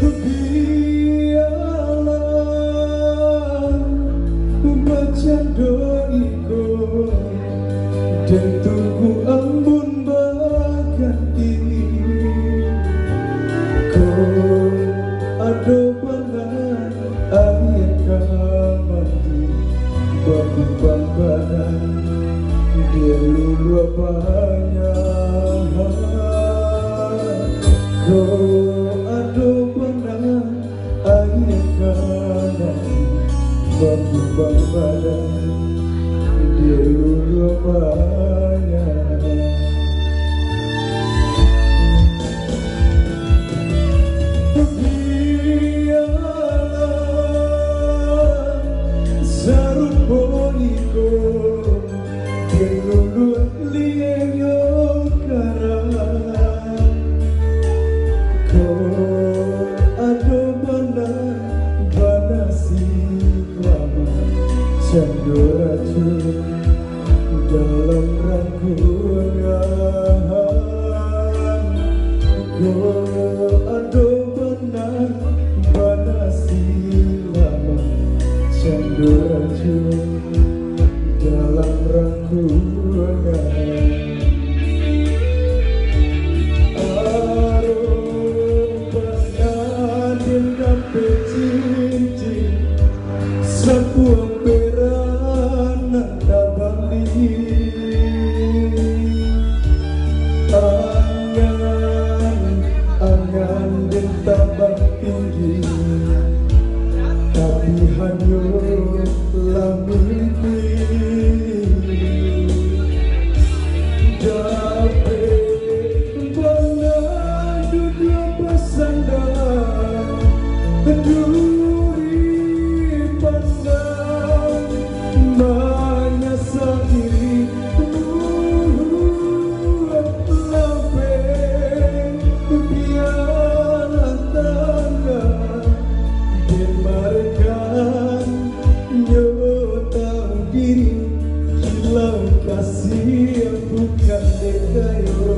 Biarlah bercanda iko dan tunggu embun berganti. Kau ada benar ayat kamandi baku badan dia lulu banyak. Kau ada benar ayat kamandi baku badan dia lulu banyak. Sarut boniko Gelulu lienyo karang. Kau ada benar banasi lama candu racun dalam rangkulan. Kau ada benar banasi lama candu racun dalam rangkulan. Arobangan dendam pecincin sebuah peranan dabali. Angan dan tabak tinggi tapi hanyutlah mimpi. Dapat benar dunia bersandar duri pandang menyesal diri lampeng. Biarlah tangga dimarkan tahu diri kilau kasih bukan dekayo.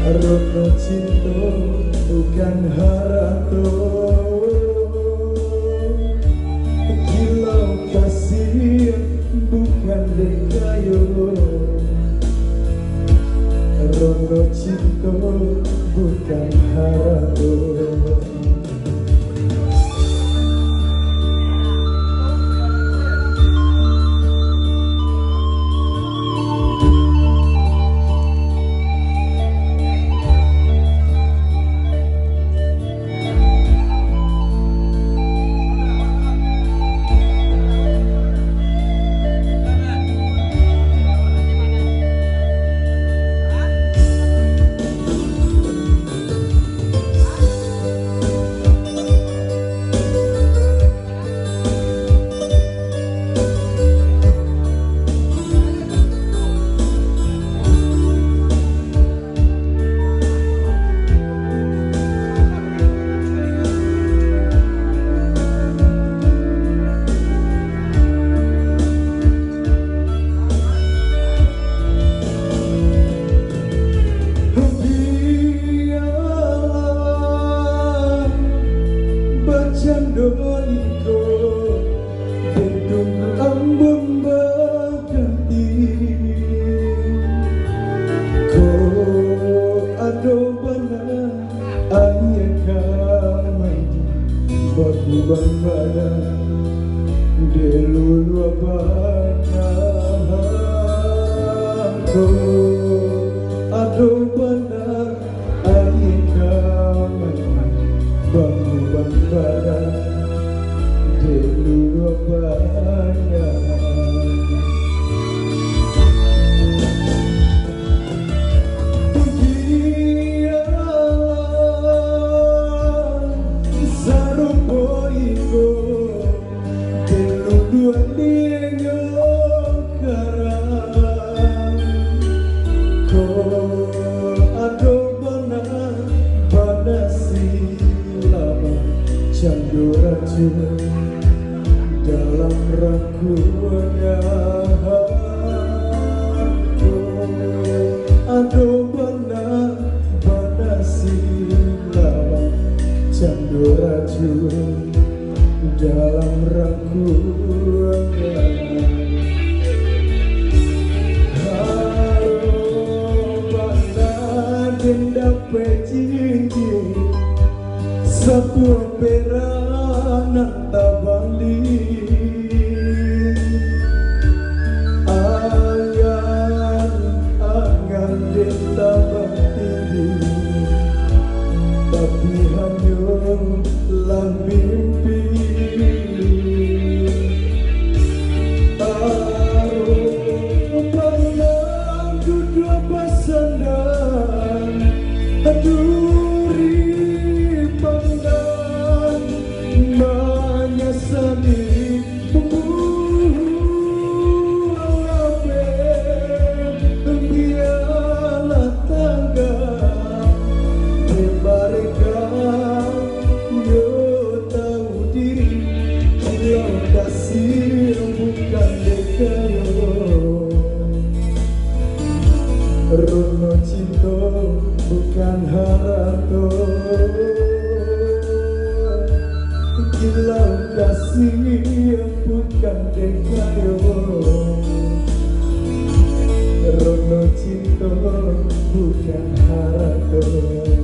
Rono cinta bukan harato. Kilau kasih bukan dekayo. Rono cinta bukan harato. Bercanda iko gedung embun berganti. Kau ada benar ayat kamandi baku badan dia lulu banyak. Kau ada benar ayat kamandi baku badan dia lulu banyak. Candu racun dalam rangkulannya. Aduh benar pada si lama candu racun dalam rangkuannya. Harapan denda pecincin sebuah peranan tak balik. Angan denda bertinggi tapi hanyalah mimpi. Harapan duduk pasangan duri pandang menyesali membuang apa biarlah tangga memberikan yo tahu diri yang kasih bukan dekayo Rono cinta bukan harto gila kasih bukan dekayo Rono cinta bukan harto.